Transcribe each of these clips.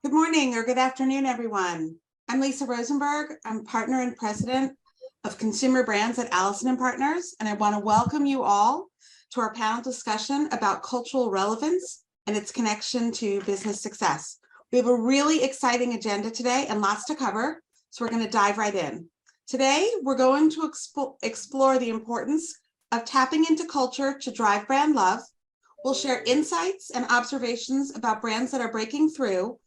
Good morning or good afternoon, everyone. I'm Lisa Rosenberg. I'm partner and president of consumer brands at Allison+Partners, and I want to welcome you all to our panel discussion about cultural relevance and its connection to business success. We have a really exciting agenda today and lots to cover, so we're going to dive right in. Today, we're going to explore the importance of tapping into culture to drive brand love. We'll share insights and observations about brands that are breaking through,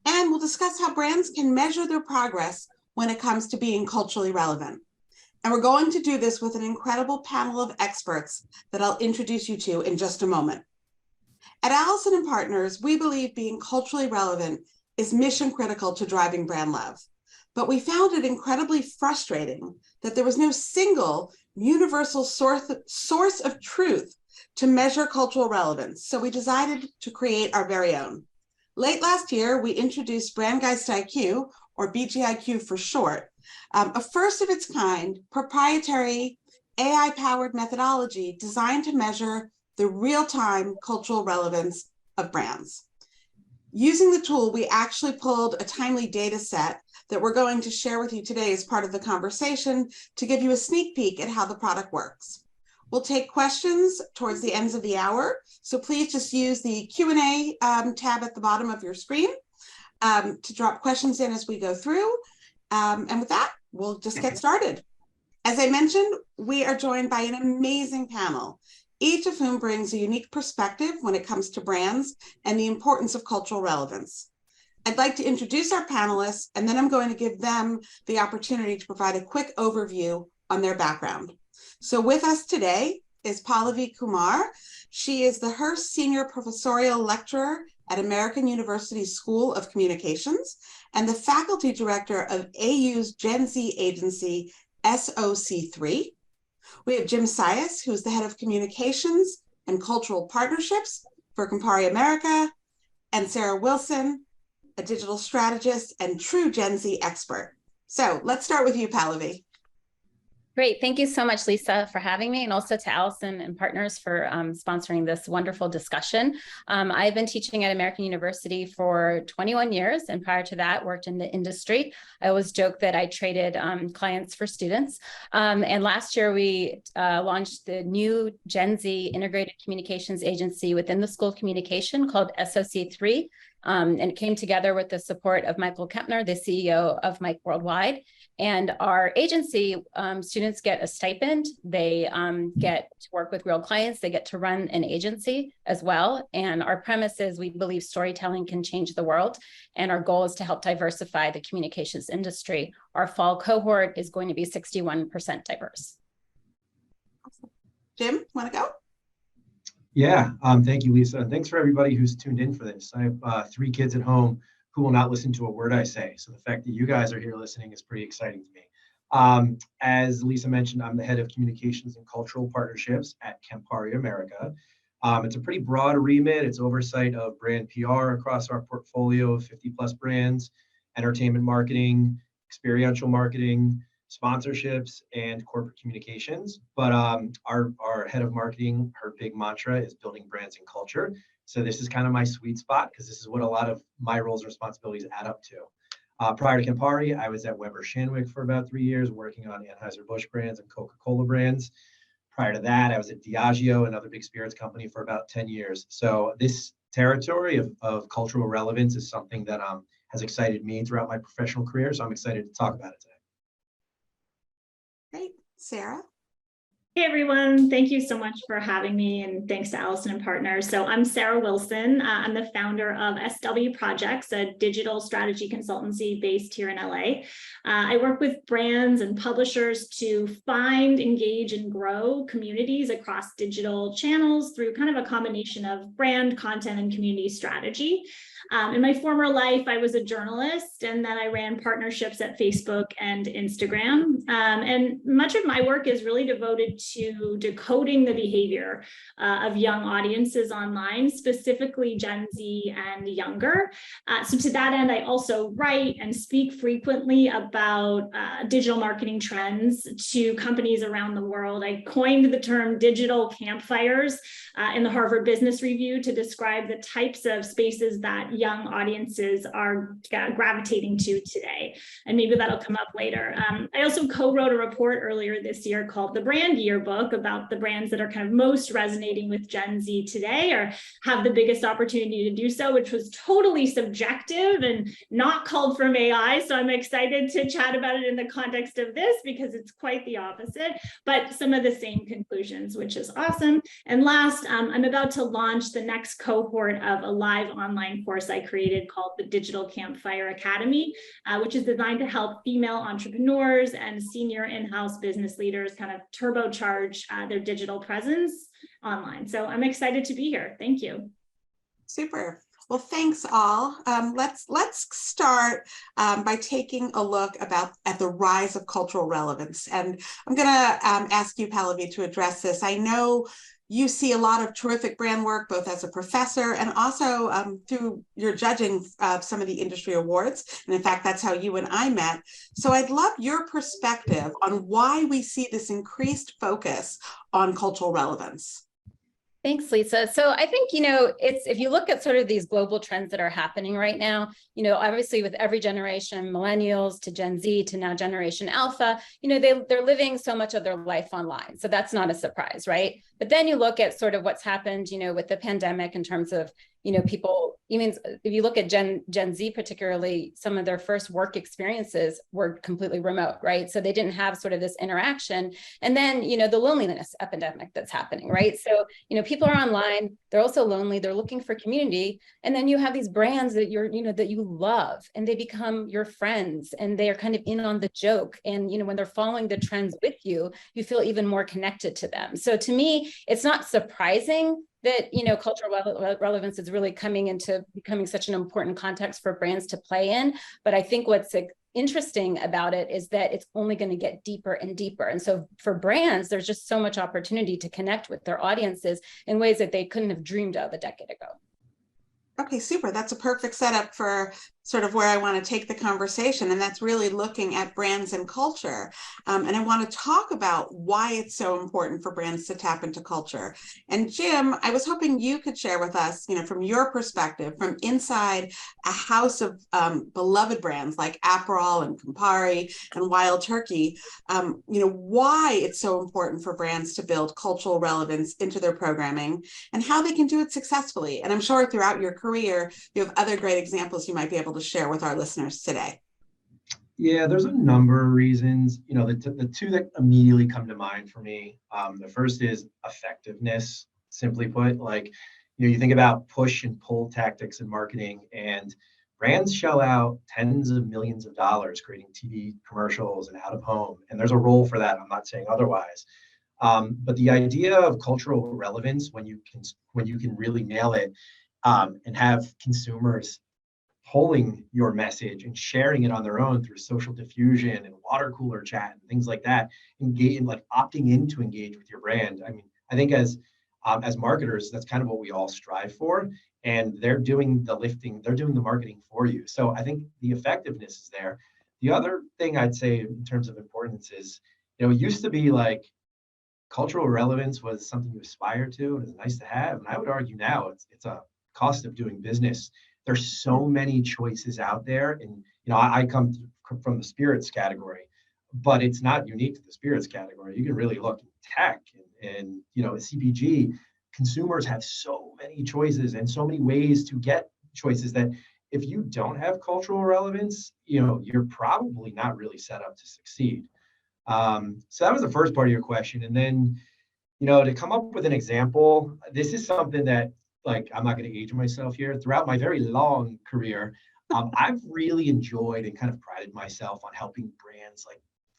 and we'll discuss how brands can measure their progress when it comes to being culturally relevant. And we're going to do this with an incredible panel of experts that I'll introduce you to in just a moment. At Allison+Partners, we believe being culturally relevant is mission critical to driving brand love. But we found it incredibly frustrating that there was no single universal source of truth to measure cultural relevance. So we decided to create our very own. Late last year, we introduced Brandgeist I.Q, or BGIQ for short, a first of its kind, proprietary AI-powered methodology designed to measure the real-time cultural relevance of brands. Using the tool, we actually pulled a timely data set that we're going to share with you today as part of the conversation to give you a sneak peek at how the product works. We'll take questions towards the ends of the hour, so please just use the Q&A tab at the bottom of your screen to drop questions in as we go through. And with that, we'll just get started. As I mentioned, we are joined by an amazing panel, each of whom brings a unique perspective when it comes to brands and the importance of cultural relevance. I'd like to introduce our panelists, and then I'm going to give them the opportunity to provide a quick overview on their background. So with us today is Pallavi Kumar. She is the Hurst Senior Professorial Lecturer at American University School of Communications and the Faculty Director of AU's Gen Z agency, SOC3. We have Jim Sias, who is the Head of Communications and Cultural Partnerships for Campari America, and Sara Wilson, a digital strategist and true Gen Z expert. So let's start with you, Pallavi. Great. Thank you so much, Lisa, for having me, and also to Allison+Partners for sponsoring this wonderful discussion. I've been teaching at American University for 21 years, and prior to that, worked in the industry. I always joke that I traded clients for students. And last year, we launched the new Gen Z integrated communications agency within the School of Communication called SOC3. And it came together with the support of Michael Kempner, the CEO of Mike Worldwide. And our agency, students get a stipend. They get to work with real clients. They get to run an agency as well. And our premise is we believe storytelling can change the world. And our goal is to help diversify the communications industry. Our fall cohort is going to be 61% diverse. Awesome. Jim, want to go? Yeah, thank you, Lisa. Thanks for everybody who's tuned in for this. I have 3 kids at home who will not listen to a word I say. So the fact that you guys are here listening is pretty exciting to me. As Lisa mentioned, I'm the head of communications and cultural partnerships at Campari America. It's a pretty broad remit. It's oversight of brand PR across our portfolio of 50 plus brands, entertainment marketing, experiential marketing, sponsorships, and corporate communications. But our head of marketing, her big mantra is building brands and culture. So this is kind of my sweet spot because this is what a lot of my roles and responsibilities add up to. Prior to Campari, I was at Weber Shandwick for about 3 years, working on Anheuser-Busch brands and Coca-Cola brands. Prior to that, I was at Diageo, another big spirits company, for about 10 years. So this territory of cultural relevance is something that has excited me throughout my professional career. So I'm excited to talk about it today. Great. Sara? Hey, everyone. Thank you so much for having me, and thanks to Allison+Partners. So I'm Sara Wilson. I'm the founder of SW Projects, a digital strategy consultancy based here in LA. I work with brands and publishers to find, engage, and grow communities across digital channels through kind of a combination of brand, content, and community strategy. In my former life, I was a journalist, and then I ran partnerships at Facebook and Instagram. And much of my work is really devoted to decoding the behavior of young audiences online, specifically Gen Z and younger. So to that end, I also write and speak frequently about digital marketing trends to companies around the world. I coined the term digital campfires in the Harvard Business Review to describe the types of spaces that young audiences are gravitating to today. And maybe that'll come up later. I also co-wrote a report earlier this year called the Brand Yearbook about the brands that are kind of most resonating with Gen Z today or have the biggest opportunity to do so, which was totally subjective and not culled from AI. So I'm excited to chat about it in the context of this because it's quite the opposite, but some of the same conclusions, which is awesome. And last, I'm about to launch the next cohort of a live online course I created called the Digital Campfire Academy, which is designed to help female entrepreneurs and senior in-house business leaders kind of turbocharge their digital presence online. So I'm excited to be here. Thank you. Super. Well, thanks all. Let's start by taking a look at the rise of cultural relevance. And I'm going to ask you, Pallavi, to address this. I know you see a lot of terrific brand work, both as a professor and also through your judging of some of the industry awards. And in fact, that's how you and I met. So I'd love your perspective on why we see this increased focus on cultural relevance. Thanks, Lisa. So I think, it's if you look at sort of these global trends that are happening right now, obviously with every generation, millennials to Gen Z to now Generation Alpha, they're living so much of their life online. So that's not a surprise, right? But then you look at sort of what's happened, with the pandemic in terms of, people, even if you look at Gen Z particularly, some of their first work experiences were completely remote, right? So they didn't have sort of this interaction. And then, the loneliness epidemic that's happening, right? So, people are online, they're also lonely, they're looking for community. And then you have these brands that that you love and they become your friends and they are kind of in on the joke. And, when they're following the trends with you, you feel even more connected to them. So to me, it's not surprising that, cultural relevance is really coming into becoming such an important context for brands to play in. But I think what's interesting about it is that it's only going to get deeper and deeper. And so for brands, there's just so much opportunity to connect with their audiences in ways that they couldn't have dreamed of a decade ago. Okay, super. That's a perfect setup for sort of where I want to take the conversation, and that's really looking at brands and culture. And I want to talk about why it's so important for brands to tap into culture. And Jim, I was hoping you could share with us, from your perspective, from inside a house of beloved brands like Aperol and Campari and Wild Turkey, why it's so important for brands to build cultural relevance into their programming and how they can do it successfully. And I'm sure throughout your career, you have other great examples you might be able to share with our listeners today. Yeah, there's a number of reasons. The two that immediately come to mind for me. The first is effectiveness. Simply put, you think about push and pull tactics in marketing, and brands shell out tens of millions of dollars creating TV commercials and out of home, and there's a role for that. I'm not saying otherwise. But the idea of cultural relevance, when you can really nail it, and have consumers pulling your message and sharing it on their own through social diffusion and water cooler chat and things like that, opting in to engage with your brand. I mean, I think as marketers, that's kind of what we all strive for, and they're doing the lifting, they're doing the marketing for you. So I think the effectiveness is there. The other thing I'd say in terms of importance is, it used to be like cultural relevance was something you aspire to and it's nice to have. And I would argue now it's a cost of doing business. There's so many choices out there, and I come from the spirits category, but it's not unique to the spirits category. You can really look in tech and CPG. Consumers have so many choices and so many ways to get choices that if you don't have cultural relevance, you're probably not really set up to succeed. So that was the first part of your question, and then to come up with an example, this is something that, I'm not going to age myself here. Throughout my very long career, I've really enjoyed and kind of prided myself on helping brands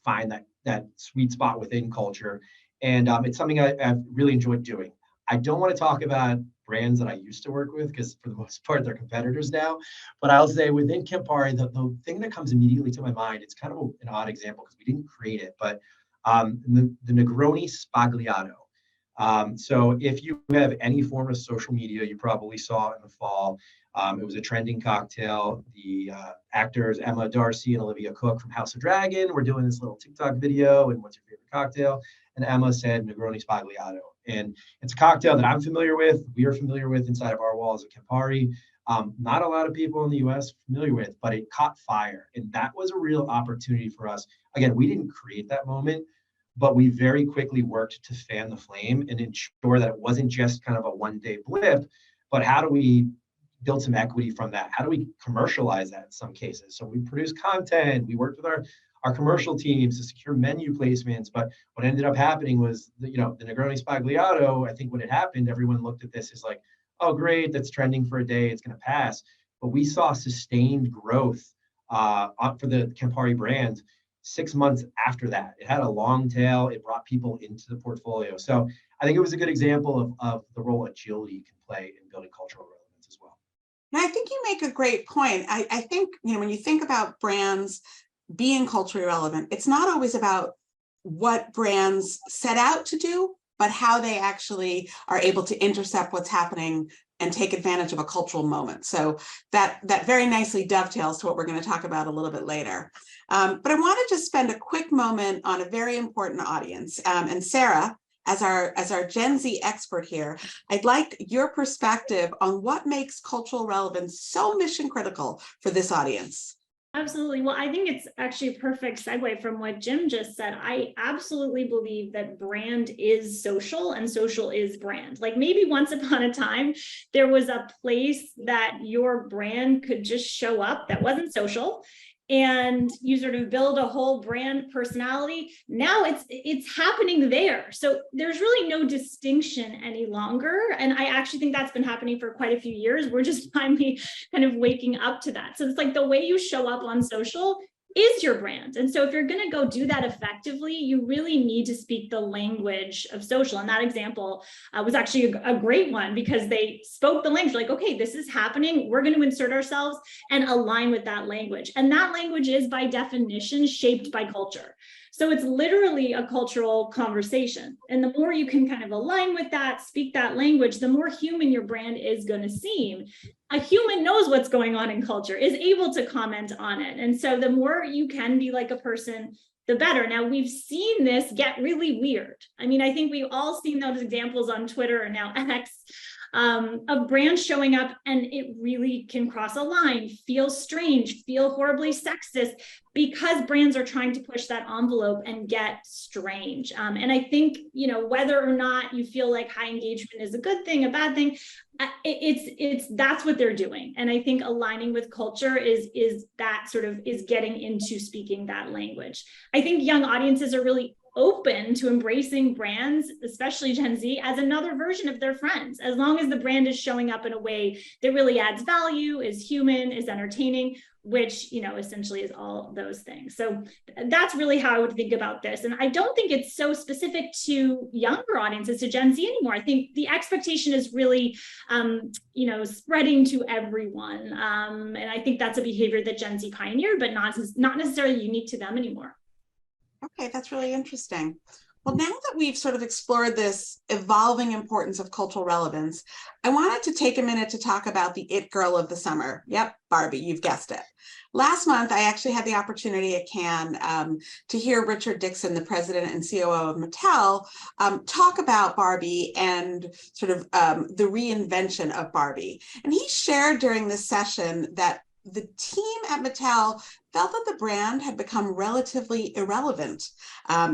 find that sweet spot within culture. And it's something I've really enjoyed doing. I don't want to talk about brands that I used to work with because for the most part, they're competitors now. But I'll say within Campari, the thing that comes immediately to my mind, it's kind of an odd example because we didn't create it, but the Negroni Spagliato. So if you have any form of social media, you probably saw it in the fall. It was a trending cocktail. The actors Emma Darcy and Olivia Cook from House of Dragon were doing this little TikTok video, and what's your favorite cocktail? And Emma said Negroni Spagliato. And it's a cocktail that I'm familiar with. We are familiar with inside of our walls at Campari. Not a lot of people in the US familiar with, but it caught fire. And that was a real opportunity for us. Again, we didn't create that moment, but we very quickly worked to fan the flame and ensure that it wasn't just kind of a one-day blip, but how do we build some equity from that? How do we commercialize that in some cases? So we produced content, we worked with our commercial teams to secure menu placements, but what ended up happening was, the Negroni Spagliato, I think when it happened, everyone looked at this as like, oh, great, that's trending for a day, it's gonna pass. But we saw sustained growth for the Campari brand 6 months after that. It had a long tail, it brought people into the portfolio. So I think it was a good example of the role agility can play in building cultural relevance as well. And I think you make a great point. I think, when you think about brands being culturally relevant, it's not always about what brands set out to do, but how they actually are able to intercept what's happening and take advantage of a cultural moment. So that very nicely dovetails to what we're going to talk about a little bit later. But I want to just spend a quick moment on a very important audience. And Sara, as our Gen Z expert here, I'd like your perspective on what makes cultural relevance so mission critical for this audience. Absolutely. Well, I think it's actually a perfect segue from what Jim just said. I absolutely believe that brand is social and social is brand. Like maybe once upon a time, there was a place that your brand could just show up that wasn't social, and you sort of build a whole brand personality. Now it's happening there. So there's really no distinction any longer. And I actually think that's been happening for quite a few years. We're just finally kind of waking up to that. So it's like the way you show up on social is your brand. And so if you're going to go do that effectively, you really need to speak the language of social. And that example was actually a great one, because they spoke the language like, okay, this is happening. We're going to insert ourselves and align with that language. And that language is by definition shaped by culture. So it's literally a cultural conversation. And the more you can kind of align with that, speak that language, the more human your brand is going to seem. A human knows what's going on in culture, is able to comment on it. And so the more you can be like a person, the better. Now, we've seen this get really weird. I mean, I think we've all seen those examples on Twitter and now X of brands showing up, and it really can cross a line, feel strange, feel horribly sexist, because brands are trying to push that envelope and get strange. And I think, whether or not you feel like high engagement is a good thing, a bad thing, that's what they're doing. And I think aligning with culture is that sort of is getting into speaking that language. I think young audiences are really open to embracing brands, especially Gen Z, as another version of their friends, as long as the brand is showing up in a way that really adds value, is human, is entertaining, which, essentially is all those things. So that's really how I would think about this. And I don't think it's so specific to younger audiences, to Gen Z anymore. I think the expectation is really, spreading to everyone. And I think that's a behavior that Gen Z pioneered, but not necessarily unique to them anymore. Okay, that's really interesting. Well, now that we've sort of explored this evolving importance of cultural relevance, I wanted to take a minute to talk about the it girl of the summer. Yep, Barbie, you've guessed it. Last month, I actually had the opportunity at Cannes to hear Richard Dixon, the president and COO of Mattel, talk about Barbie and sort of the reinvention of Barbie. And he shared during this session that the team at Mattel felt that the brand had become relatively irrelevant,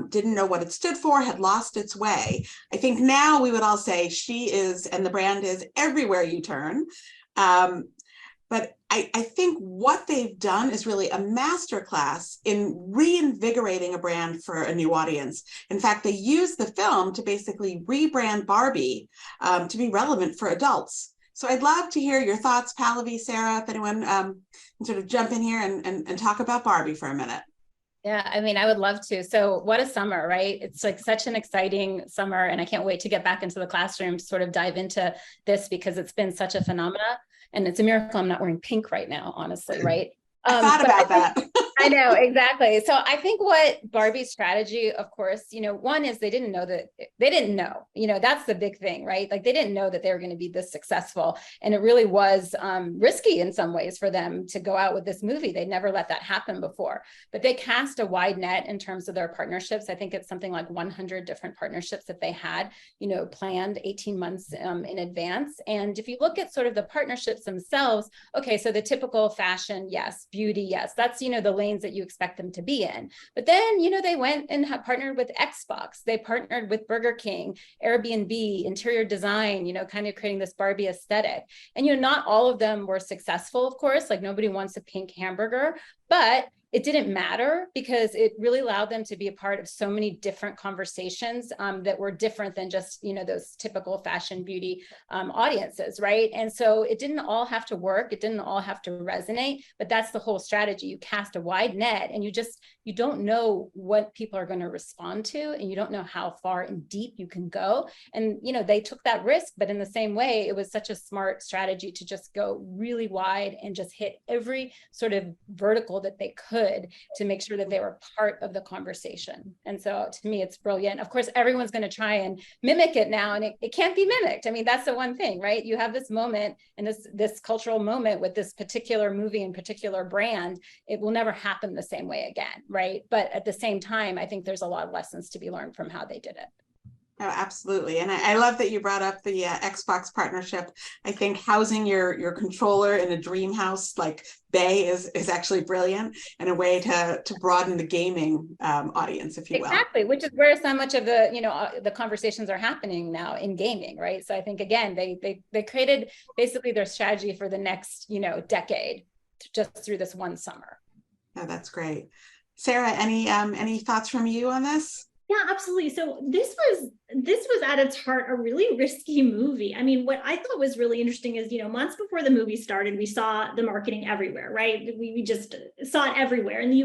didn't know what it stood for, had lost its way. I think now we would all say she is, and the brand is everywhere you turn. But I think what they've done is really a masterclass in reinvigorating a brand for a new audience. In fact, they used the film to basically rebrand Barbie to be relevant for adults. So I'd love to hear your thoughts, Pallavi, Sara, if anyone can sort of jump in here and talk about Barbie for a minute. Yeah, I mean, I would love to. So what a summer, right? It's like such an exciting summer, and I can't wait to get back into the classroom to sort of dive into this, because it's been such a phenomena, and it's a miracle I'm not wearing pink right now, honestly, right? I thought about that. I know, exactly. So I think what Barbie's strategy, of course, one is they didn't know, that's the big thing, right? Like they didn't know that they were going to be this successful. And it really was risky in some ways for them to go out with this movie. They'd never let that happen before, but they cast a wide net in terms of their partnerships. I think it's something like 100 different partnerships that they had, planned 18 months in advance. And if you look at sort of the partnerships themselves, okay, so the typical fashion, yes, beauty, yes, that's, the lanes that you expect them to be in. But then, they went and have partnered with Xbox. They partnered with Burger King, Airbnb, interior design, kind of creating this Barbie aesthetic. And, not all of them were successful, of course, like nobody wants a pink hamburger, but it didn't matter because it really allowed them to be a part of so many different conversations that were different than just, those typical fashion beauty audiences, right? And so it didn't all have to work. It didn't all have to resonate, but that's the whole strategy. You cast a wide net and you don't know what people are going to respond to, and you don't know how far and deep you can go. And, they took that risk, but in the same way, it was such a smart strategy to just go really wide and just hit every sort of vertical that they could to make sure that they were part of the conversation. And so to me, it's brilliant. Of course, everyone's going to try and mimic it now, and it can't be mimicked. I mean, that's the one thing, right? You have this moment and this cultural moment with this particular movie and particular brand. It will never happen the same way again, right? But at the same time, I think there's a lot of lessons to be learned from how they did it. Oh, absolutely. And I love that you brought up the Xbox partnership. I think housing your controller in a dream house like Bay is actually brilliant, and a way to broaden the gaming audience, if you will. Exactly, which is where so much of the the conversations are happening now in gaming, right? So I think, again, they created basically their strategy for the next, decade just through this one summer. Oh, that's great. Sara, any thoughts from you on this? Yeah, absolutely. So this was at its heart a really risky movie. I mean, what I thought was really interesting is, months before the movie started, we saw the marketing everywhere, right? We just saw it everywhere, and the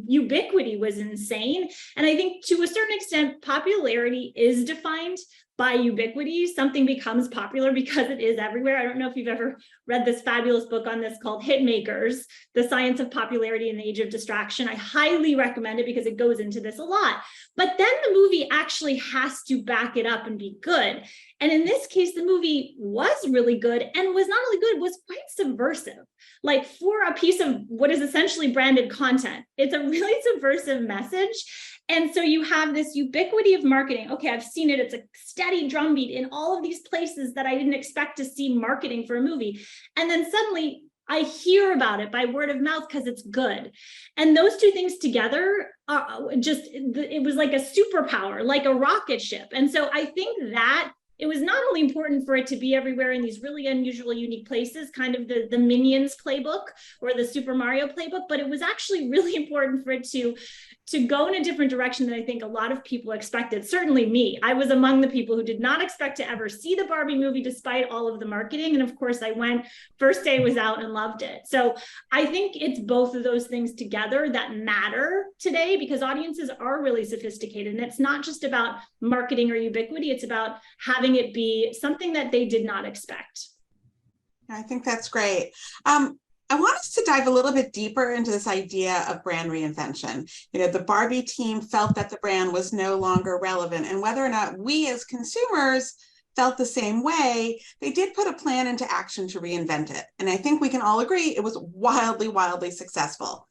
ubiquity was insane. And I think to a certain extent, popularity is defined by ubiquity. Something becomes popular because it is everywhere. I don't know if you've ever read this fabulous book on this called Hitmakers, The Science of Popularity in the Age of Distraction. I highly recommend it because it goes into this a lot. But then the movie actually has to back it up and be good. And in this case, the movie was really good, and was not only good, was quite subversive. Like, for a piece of what is essentially branded content, it's a really subversive message. And so you have this ubiquity of marketing. Okay, I've seen it. It's a steady drumbeat in all of these places that I didn't expect to see marketing for a movie. And then suddenly I hear about it by word of mouth because it's good. And those two things together, it was like a superpower, like a rocket ship. And so I think that it was not only important for it to be everywhere in these really unusual, unique places, kind of the Minions playbook or the Super Mario playbook, but it was actually really important for it to go in a different direction than I think a lot of people expected. Certainly me. I was among the people who did not expect to ever see the Barbie movie despite all of the marketing. And of course I went, first day was out, and loved it. So I think it's both of those things together that matter today, because audiences are really sophisticated. And it's not just about marketing or ubiquity. It's about having it be something that they did not expect. I think that's great. I want us to dive a little bit deeper into this idea of brand reinvention. The Barbie team felt that the brand was no longer relevant, and whether or not we as consumers felt the same way, they did put a plan into action to reinvent it. And I think we can all agree it was wildly, wildly successful.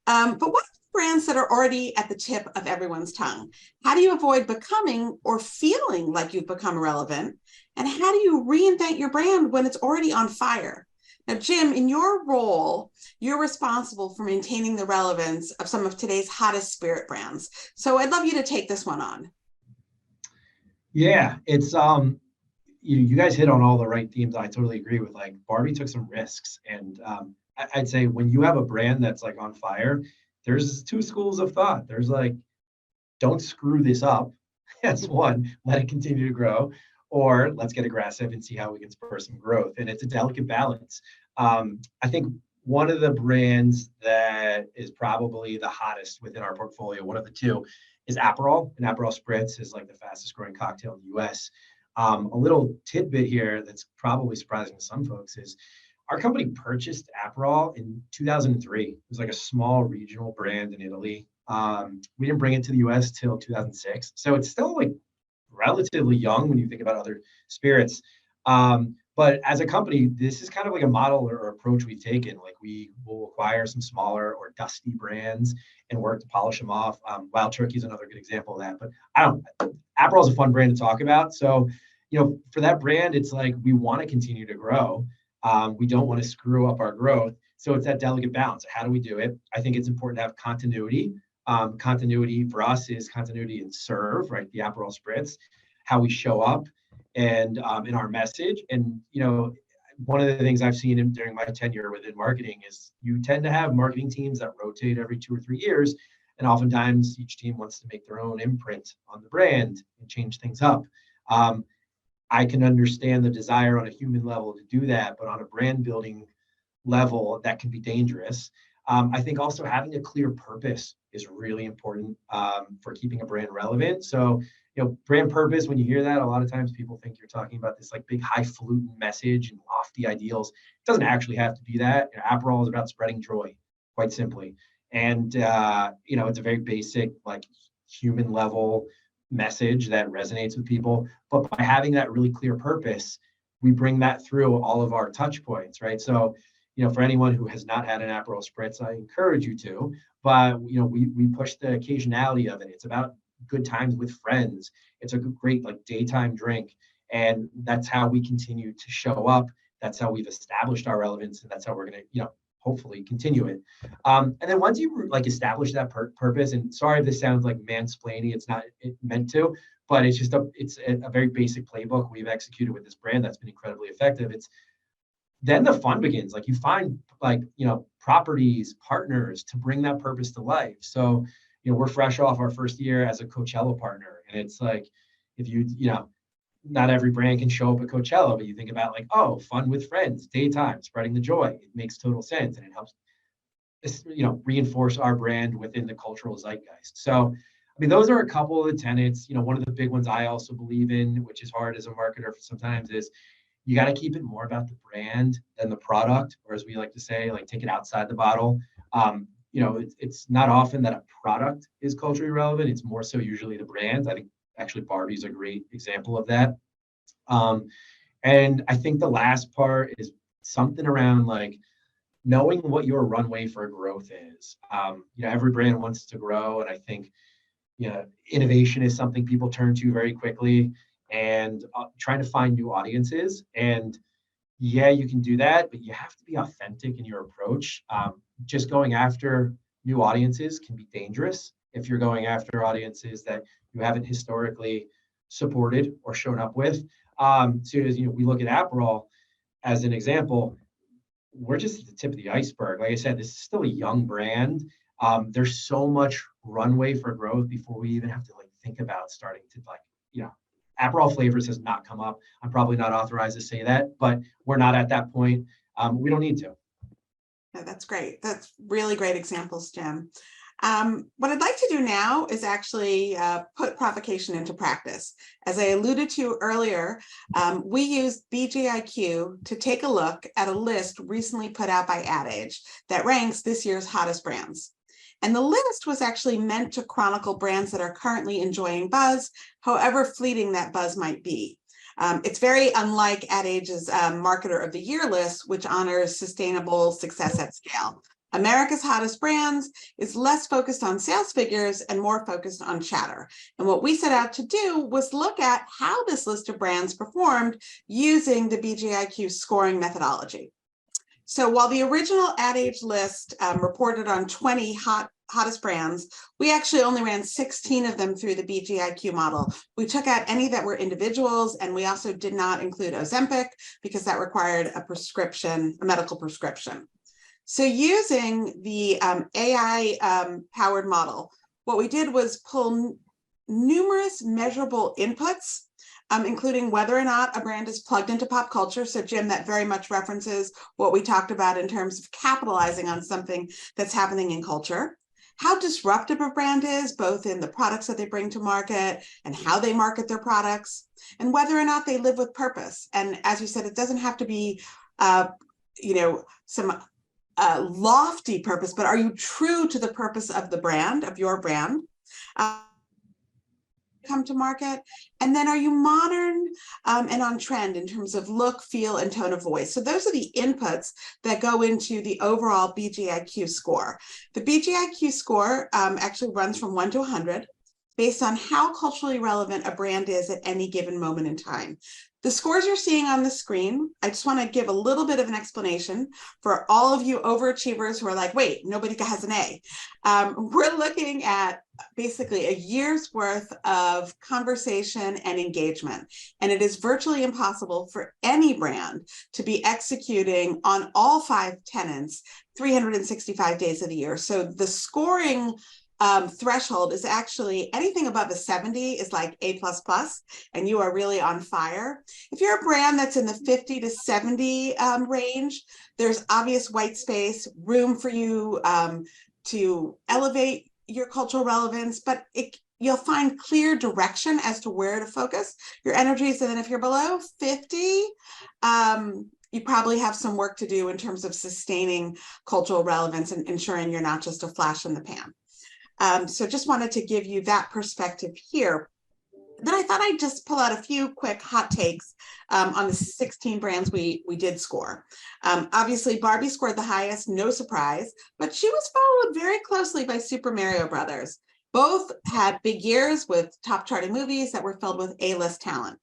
But what brands that are already at the tip of everyone's tongue? How do you avoid becoming or feeling like you've become irrelevant? And how do you reinvent your brand when it's already on fire? Now, Jim, in your role, you're responsible for maintaining the relevance of some of today's hottest spirit brands. So I'd love you to take this one on. Yeah, it's you guys hit on all the right themes. I totally agree with. Like, Barbie took some risks, and I'd say when you have a brand that's like on fire, there's two schools of thought. There's like, don't screw this up. That's one. Let it continue to grow. Or let's get aggressive and see how we can spur some growth. And it's a delicate balance. I think one of the brands that is probably the hottest within our portfolio, one of the two, is Aperol. And Aperol Spritz is like the fastest growing cocktail in the US. A little tidbit here that's probably surprising to some folks is our company purchased Aperol in 2003. It was like a small regional brand in Italy. We didn't bring it to the US till 2006. So it's still like relatively young when you think about other spirits. But as a company, this is kind of like a model or approach we've taken. Like we will acquire some smaller or dusty brands and work to polish them off. Wild Turkey is another good example of that. But Aperol is a fun brand to talk about. So, for that brand, it's like we want to continue to grow. We don't want to screw up our growth. So it's that delicate balance. How do we do it? I think it's important to have continuity. Continuity for us is continuity in serve, right? The Aperol spritz, how we show up, and in our message. And one of the things I've seen during my tenure within marketing is you tend to have marketing teams that rotate every 2 or 3 years, and oftentimes each team wants to make their own imprint on the brand and change things up. I can understand the desire on a human level to do that, but on a brand building level, that can be dangerous. I think also having a clear purpose is really important for keeping a brand relevant. So, brand purpose, when you hear that, a lot of times people think you're talking about this like big highfalutin message and lofty ideals. It doesn't actually have to be that. Aperol is about spreading joy, quite simply. And, it's a very basic, like human level message that resonates with people. But by having that really clear purpose, we bring that through all of our touch points, right? So, for anyone who has not had an Aperol spritz, I encourage you to. But we push the occasionality of it. It's about good times with friends. It's a great like daytime drink, and that's how we continue to show up. That's how we've established our relevance, and that's how we're going to hopefully continue it. And then once you like establish that purpose, and sorry if this sounds like mansplaining, it's not meant to, but it's just it's a very basic playbook we've executed with this brand that's been incredibly effective. Then the fun begins. Like you find properties, partners to bring that purpose to life. So, we're fresh off our first year as a Coachella partner. And it's like, if not every brand can show up at Coachella, but you think about like, oh, fun with friends, daytime, spreading the joy. It makes total sense. And it helps, reinforce our brand within the cultural zeitgeist. So, those are a couple of the tenets. One of the big ones I also believe in, which is hard as a marketer sometimes, is you got to keep it more about the brand than the product, or as we like to say, like take it outside the bottle. It's not often that a product is culturally relevant. It's more so usually the brand. I think actually Barbie's a great example of that. And I think the last part is something around like knowing what your runway for growth is. Every brand wants to grow, and I think innovation is something people turn to very quickly, and trying to find new audiences. And yeah, you can do that, but you have to be authentic in your approach. Just going after new audiences can be dangerous if you're going after audiences that you haven't historically supported or shown up with. So as we look at Aperol as an example, we're just at the tip of the iceberg. Like I said, this is still a young brand. There's so much runway for growth before we even have to think about starting to Aperol flavors has not come up. I'm probably not authorized to say that, but we're not at that point. We don't need to. Yeah, that's great. That's really great examples, Jim. What I'd like to do now is actually put provocation into practice. As I alluded to earlier, we used BGIQ to take a look at a list recently put out by Ad Age that ranks this year's hottest brands. And the list was actually meant to chronicle brands that are currently enjoying buzz, however fleeting that buzz might be. It's very unlike Ad Age's Marketer of the Year list, which honors sustainable success at scale. America's Hottest Brands is less focused on sales figures and more focused on chatter. And what we set out to do was look at how this list of brands performed using the BGIQ scoring methodology. So while the original Ad Age list reported on 20 hottest brands, we actually only ran 16 of them through the BGIQ model. We took out any that were individuals, and we also did not include Ozempic because that required a prescription, a medical prescription. So using the AI-powered model, what we did was pull numerous measurable inputs, including whether or not a brand is plugged into pop culture. So Jim, that very much references what we talked about in terms of capitalizing on something that's happening in culture. How disruptive a brand is, both in the products that they bring to market and how they market their products, and whether or not they live with purpose. And as you said, it doesn't have to be some lofty purpose, but are you true to the purpose of the brand, of your brand? Come to market? And then are you modern and on trend in terms of look, feel, and tone of voice? So those are the inputs that go into the overall BGIQ score. The BGIQ score actually runs from 1 to 100 based on how culturally relevant a brand is at any given moment in time. The scores you're seeing on the screen, I just want to give a little bit of an explanation for all of you overachievers who are like, wait, nobody has an A. We're looking at basically a year's worth of conversation and engagement. And it is virtually impossible for any brand to be executing on all 5 tenets 365 days of the year. So the scoring threshold is actually anything above a 70 is like A++, and you are really on fire. If you're a brand that's in the 50 to 70 range, there's obvious white space, room for you to elevate your cultural relevance, but you'll find clear direction as to where to focus your energies. And then if you're below 50, you probably have some work to do in terms of sustaining cultural relevance and ensuring you're not just a flash in the pan. So just wanted to give you that perspective here. Then I thought I'd just pull out a few quick hot takes on the 16 brands we did score. Obviously, Barbie scored the highest, no surprise, but she was followed very closely by Super Mario Brothers. Both had big years with top charting movies that were filled with A-list talent.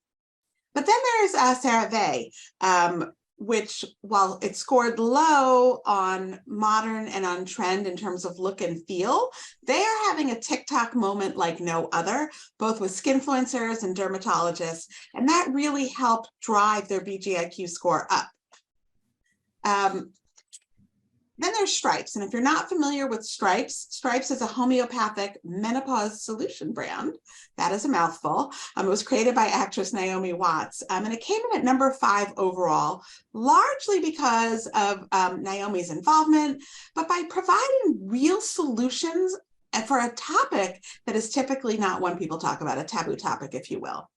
But then there's Sara Wilson, which, while it scored low on modern and on trend in terms of look and feel, they are having a TikTok moment like no other, both with skinfluencers and dermatologists, and that really helped drive their BGIQ score up. Then there's Stripes, and if you're not familiar with Stripes, Stripes is a homeopathic menopause solution brand. That is a mouthful. It was created by actress Naomi Watts, and it came in at number 5 overall, largely because of Naomi's involvement, but by providing real solutions and for a topic that is typically not one people talk about, a taboo topic, if you will.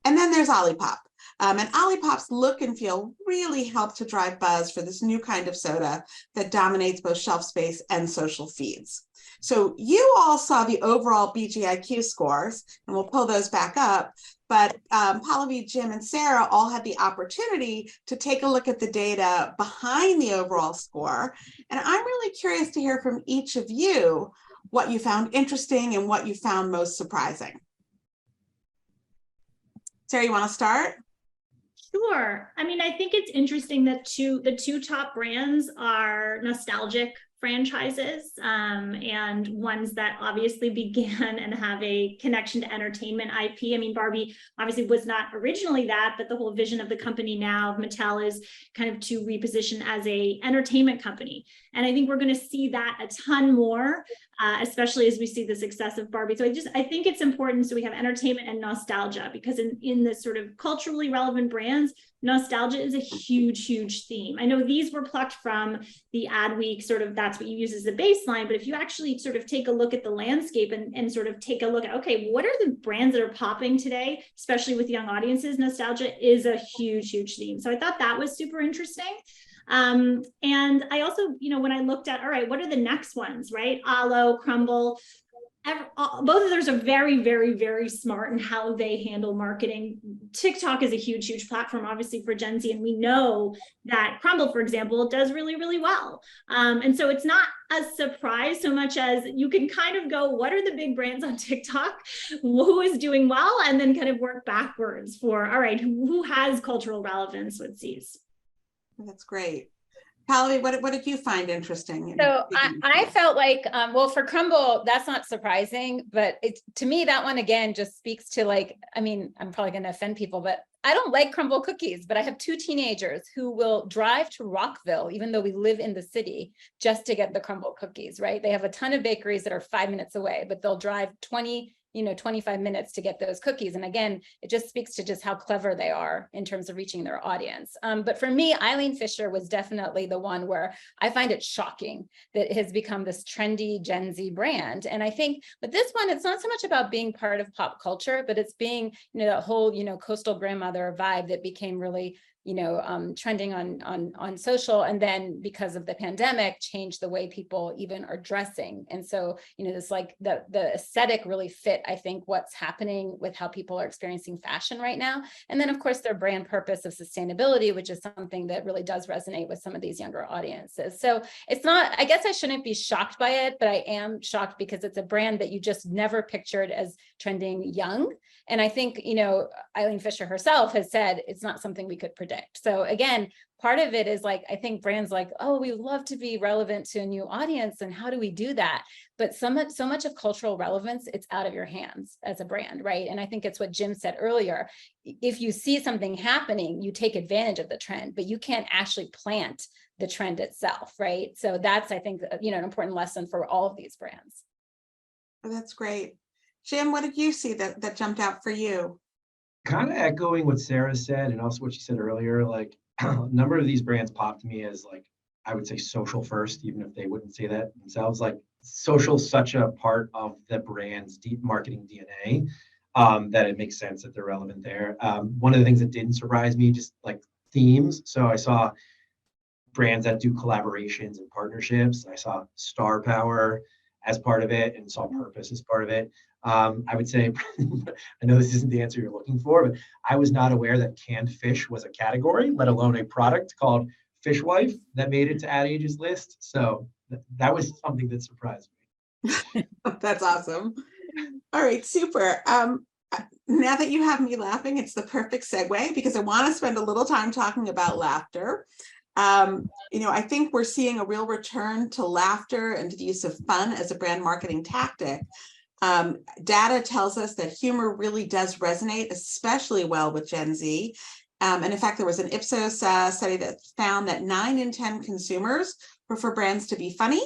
And then there's Olipop. And Olipop's look and feel really helped to drive buzz for this new kind of soda that dominates both shelf space and social feeds. So you all saw the overall BGIQ scores, and we'll pull those back up. But Pallavi, Jim, and Sarah all had the opportunity to take a look at the data behind the overall score. And I'm really curious to hear from each of you what you found interesting and what you found most surprising. Sarah, you want to start? Sure. I mean, I think it's interesting that the two top brands are nostalgic franchises and ones that obviously began and have a connection to entertainment IP. I mean, Barbie obviously was not originally that, but the whole vision of the company now of Mattel is kind of to reposition as a entertainment company. And I think we're going to see that a ton more, especially as we see the success of Barbie. So I think it's important. So we have entertainment and nostalgia, because in the sort of culturally relevant brands, nostalgia is a huge, huge theme. I know these were plucked from the Adweek, sort of that's what you use as the baseline, but if you actually sort of take a look at the landscape and sort of take a look at, okay, what are the brands that are popping today, especially with young audiences, nostalgia is a huge, huge theme. So I thought that was super interesting. And I also, when I looked at, all right, what are the next ones, right? Alo, Crumble, both of those are very, very, very smart in how they handle marketing. TikTok is a huge, huge platform, obviously, for Gen Z. And we know that Crumble, for example, does really, really well. And so it's not a surprise so much as you can kind of go, what are the big brands on TikTok? Who is doing well? And then kind of work backwards for, all right, who has cultural relevance with these? That's great. Pallavi, what did you find interesting? So I felt like, well, for Crumble, that's not surprising, but to me, that one again just speaks to I mean, I'm probably going to offend people, but I don't like Crumble cookies, but I have 2 teenagers who will drive to Rockville, even though we live in the city, just to get the Crumble cookies, right? They have a ton of bakeries that are 5 minutes away, but they'll drive 25 minutes to get those cookies. And again, it just speaks to just how clever they are in terms of reaching their audience. But for me, Eileen Fisher was definitely the one where I find it shocking that it has become this trendy Gen Z brand. And I think, but this one, it's not so much about being part of pop culture, but it's being, that whole, coastal grandmother vibe that became really, trending on social, and then because of the pandemic, changed the way people even are dressing. And so, this like the aesthetic really fit, I think, what's happening with how people are experiencing fashion right now. And then, of course, their brand purpose of sustainability, which is something that really does resonate with some of these younger audiences. So it's not, I guess I shouldn't be shocked by it, but I am shocked because it's a brand that you just never pictured as trending young. And I think, Eileen Fisher herself has said it's not something we could predict. So again, part of it is like, I think brands like, oh, we love to be relevant to a new audience. And how do we do that? But so much of cultural relevance, it's out of your hands as a brand, right? And I think it's what Jim said earlier. If you see something happening, you take advantage of the trend, but you can't actually plant the trend itself, right? So that's, I think, an important lesson for all of these brands. Oh, that's great. Jim, what did you see that jumped out for you? Kind of echoing what Sarah said and also what she said earlier, like a number of these brands popped to me as like, I would say social first, even if they wouldn't say that themselves. Like social, such a part of the brand's deep marketing DNA that it makes sense that they're relevant there. One of the things that didn't surprise me, just like themes. So I saw brands that do collaborations and partnerships. I saw star power as part of it and saw purpose as part of it. I would say, I know this isn't the answer you're looking for, but I was not aware that canned fish was a category, let alone a product called Fishwife that made it to Ad Age's list. So that was something that surprised me. That's awesome. All right, super. Now that you have me laughing, it's the perfect segue because I want to spend a little time talking about laughter. I think we're seeing a real return to laughter and to the use of fun as a brand marketing tactic. Data tells us that humor really does resonate especially well with Gen Z. And in fact, there was an Ipsos study that found that 9 in 10 consumers prefer brands to be funny,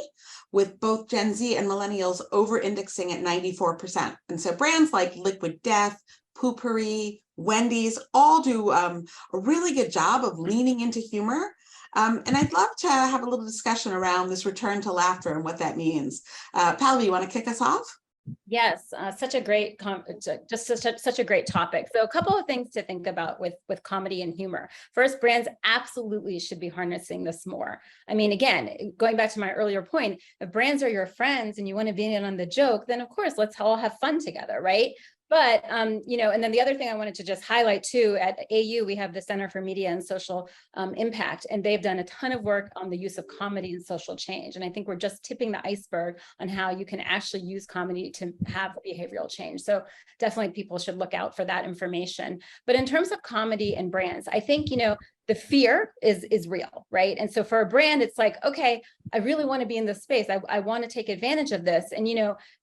with both Gen Z and millennials over-indexing at 94%. And so brands like Liquid Death, Poopery, Wendy's all do a really good job of leaning into humor. And I'd love to have a little discussion around this return to laughter and what that means. Pallavi, you want to kick us off? Yes, such a great, such a great topic. So a couple of things to think about with comedy and humor. First, brands absolutely should be harnessing this more. I mean, again, going back to my earlier point, if brands are your friends and you want to be in on the joke, then of course, let's all have fun together, right? But, and then the other thing I wanted to just highlight too, at AU, we have the Center for Media and Social Impact, and they've done a ton of work on the use of comedy and social change. And I think we're just tipping the iceberg on how you can actually use comedy to have behavioral change. So definitely people should look out for that information. But in terms of comedy and brands, I think, the fear is real, right? And so for a brand, it's like, okay, I really want to be in this space. I want to take advantage of this. And,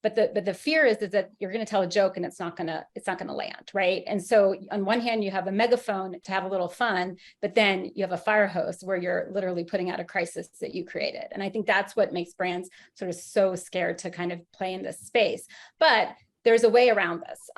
but the fear is that you're going to tell a joke and it's not going to land, right? And so on one hand, you have a megaphone to have a little fun, but then you have a fire hose where you're literally putting out a crisis that you created. And I think that's what makes brands sort of so scared to kind of play in this space. But there's a way around this.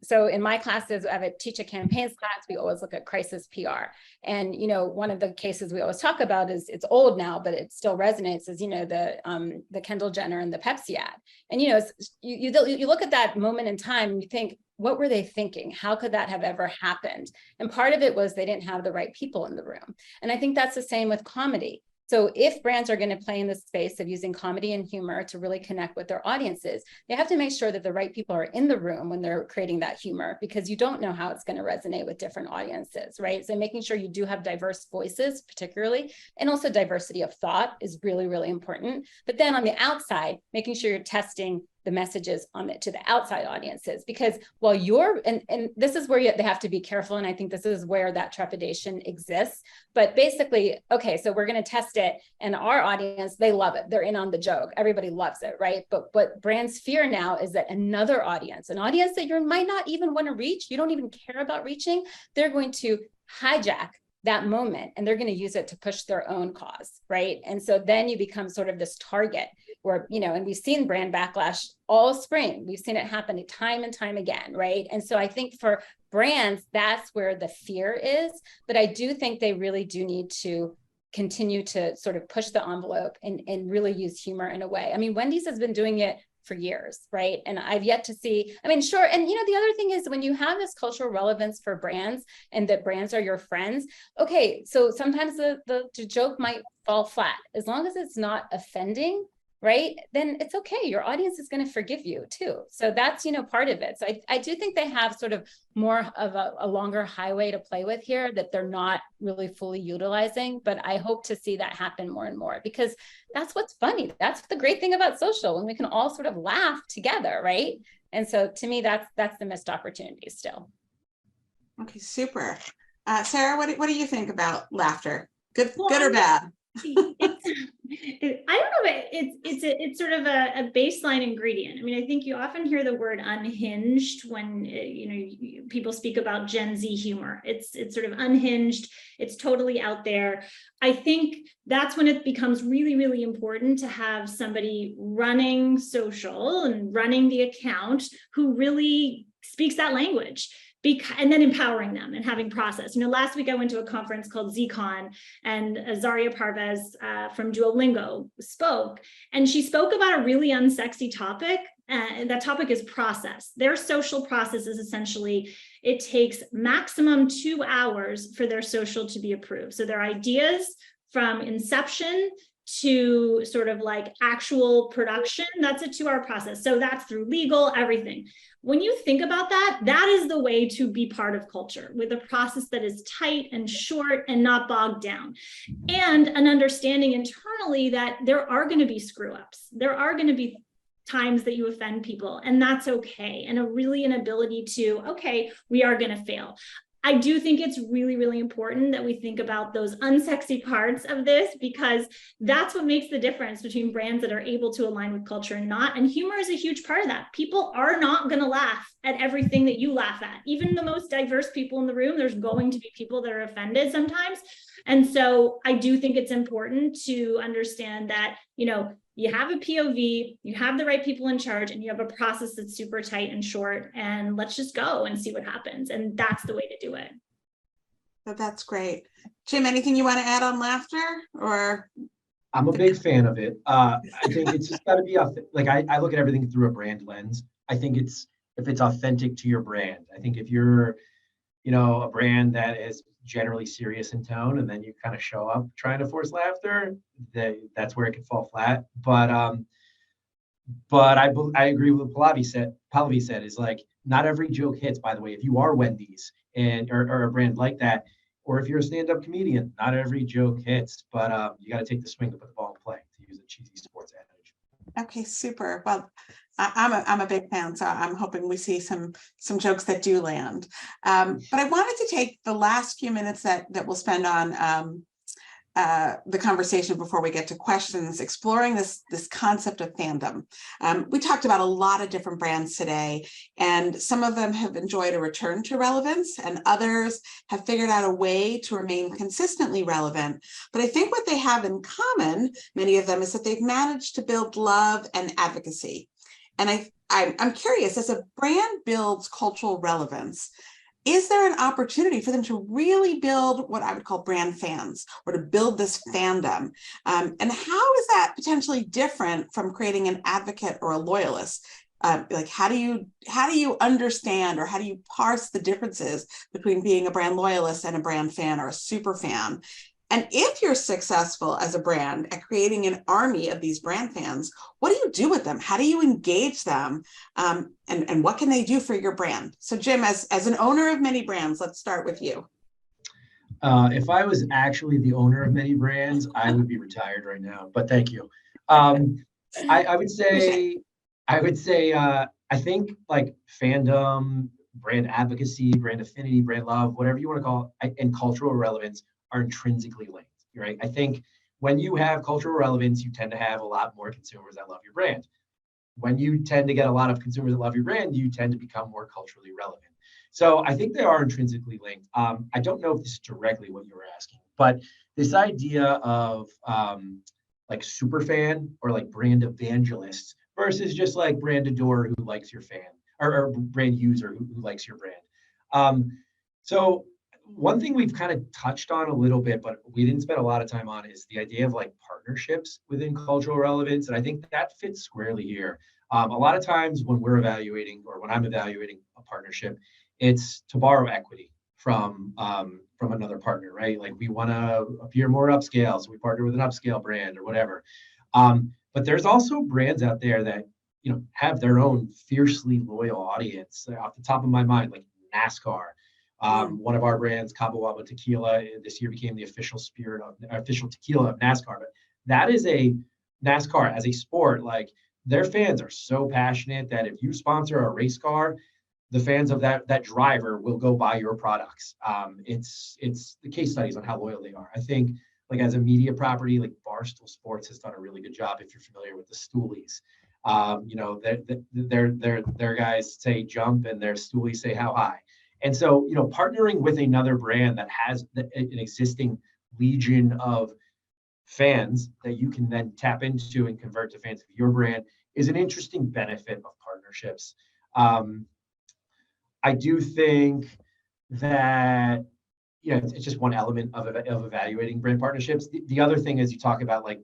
So in my classes, I teach a campaigns class, we always look at crisis PR. And, one of the cases we always talk about is, it's old now, but it still resonates, is, the Kendall Jenner and the Pepsi ad. And, you look at that moment in time and you think, what were they thinking? How could that have ever happened? And part of it was they didn't have the right people in the room. And I think that's the same with comedy. So if brands are going to play in the space of using comedy and humor to really connect with their audiences, they have to make sure that the right people are in the room when they're creating that humor, because you don't know how it's going to resonate with different audiences, right? So making sure you do have diverse voices, particularly, and also diversity of thought is really, really important. But then on the outside, making sure you're testing the messages to the outside audiences, because while and this is where they have to be careful. And I think this is where that trepidation exists. But basically, okay, so we're going to test it and our audience, they love it. They're in on the joke. Everybody loves it, right? But what brands fear now is that another audience, an audience that you might not even want to reach, you don't even care about reaching, they're going to hijack that moment and they're going to use it to push their own cause, right? And so then you become sort of this target where, and we've seen brand backlash all spring. We've seen it happen time and time again, right? And so I think for brands, that's where the fear is. But I do think they really do need to continue to sort of push the envelope and really use humor in a way. I mean, Wendy's has been doing it for years, right? And I've yet to see, I mean, sure. And, you know, the other thing is when you have this cultural relevance for brands and that brands are your friends, okay, so sometimes the joke might fall flat. As long as it's not offending, right, then it's okay. Your audience is going to forgive you too. So that's, you know, part of it. So I do think they have sort of more of a longer highway to play with here that they're not really fully utilizing. But I hope to see that happen more and more, because that's what's funny. That's the great thing about social, when we can all sort of laugh together, right? And so to me, that's the missed opportunity still. Okay, super. Sarah, what do you think about laughter? Good or bad? I don't know. It's sort of a baseline ingredient. I mean, I think you often hear the word unhinged when people speak about Gen Z humor. It's sort of unhinged. It's totally out there. I think that's when it becomes really, really important to have somebody running social and running the account who really speaks that language. And then empowering them and having process. Last week I went to a conference called ZCon, and Zaria Parvez from Duolingo spoke, and she spoke about a really unsexy topic. And that topic is process. Their social process is essentially, it takes maximum 2 hours for their social to be approved. So their ideas from inception to sort of like actual production, that's a 2-hour process. So that's through legal, everything. When you think about that, that is the way to be part of culture, with a process that is tight and short and not bogged down. And an understanding internally that there are going to be screw ups. There are going to be times that you offend people, and that's okay. And an ability to, okay, we are going to fail. I do think it's really, really important that we think about those unsexy parts of this, because that's what makes the difference between brands that are able to align with culture and not. And humor is a huge part of that. People are not going to laugh at everything that you laugh at. Even the most diverse people in the room, there's going to be people that are offended sometimes. And so I do think it's important to understand that, you have a POV, you have the right people in charge, and you have a process that's super tight and short, and let's just go and see what happens. And that's the way to do it. That's great. Jim, anything you want to add on laughter? Or I'm a big fan of it. I think it's just got to be like, I look at everything through a brand lens. I think if it's authentic to your brand. I think if you're, a brand that is generally serious in tone, and then you kind of show up trying to force laughter, that's where it can fall flat. But I agree with what Pallavi said is like, not every joke hits. By the way, if you are Wendy's or a brand like that, or if you're a stand-up comedian, not every joke hits. But you got to take the swing to put the ball in play, to use a cheesy sports adage. Okay, super. Well, I'm a big fan, so I'm hoping we see some jokes that do land. But I wanted to take the last few minutes that we'll spend on the conversation before we get to questions, exploring this concept of fandom. We talked about a lot of different brands today, and some of them have enjoyed a return to relevance, and others have figured out a way to remain consistently relevant. But I think what they have in common, many of them, is that they've managed to build love and advocacy. And I'm curious, as a brand builds cultural relevance, is there an opportunity for them to really build what I would call brand fans, or to build this fandom? And how is that potentially different from creating an advocate or a loyalist? Like, how do you understand, or how do you parse the differences between being a brand loyalist and a brand fan or a super fan? And if you're successful as a brand at creating an army of these brand fans, what do you do with them? How do you engage them? And what can they do for your brand? So Jim, as an owner of many brands, let's start with you. If I was actually the owner of many brands, I would be retired right now, but thank you. I would say, I think like fandom, brand advocacy, brand affinity, brand love, whatever you want to call it, and cultural relevance are intrinsically linked, right? I think when you have cultural relevance, you tend to have a lot more consumers that love your brand. When you tend to get a lot of consumers that love your brand, you tend to become more culturally relevant. So I think they are intrinsically linked. I don't know if this is directly what you were asking, but this idea of like super fan or like brand evangelists versus just like brand adorer who likes your fan, or brand user who likes your brand. So one thing we've kind of touched on a little bit, but we didn't spend a lot of time on, is the idea of like partnerships within cultural relevance. And I think that fits squarely here. A lot of times when we're evaluating, or when I'm evaluating a partnership, it's to borrow equity from another partner, right? Like we want to appear more upscale, so we partner with an upscale brand or whatever. But there's also brands out there that have their own fiercely loyal audience. Off the top of my mind, like NASCAR. One of our brands, Cabo Wabo Tequila, this year became the official tequila of NASCAR. But that is a NASCAR as a sport. Like their fans are so passionate that if you sponsor a race car, the fans of that driver will go buy your products. It's the case studies on how loyal they are. I think like as a media property, like Barstool Sports has done a really good job. If you're familiar with the Stoolies, their guys say jump and their Stoolies say how high. And so, partnering with another brand that has an existing legion of fans that you can then tap into and convert to fans of your brand is an interesting benefit of partnerships. I do think that, it's just one element of evaluating brand partnerships. The other thing is you talk about like,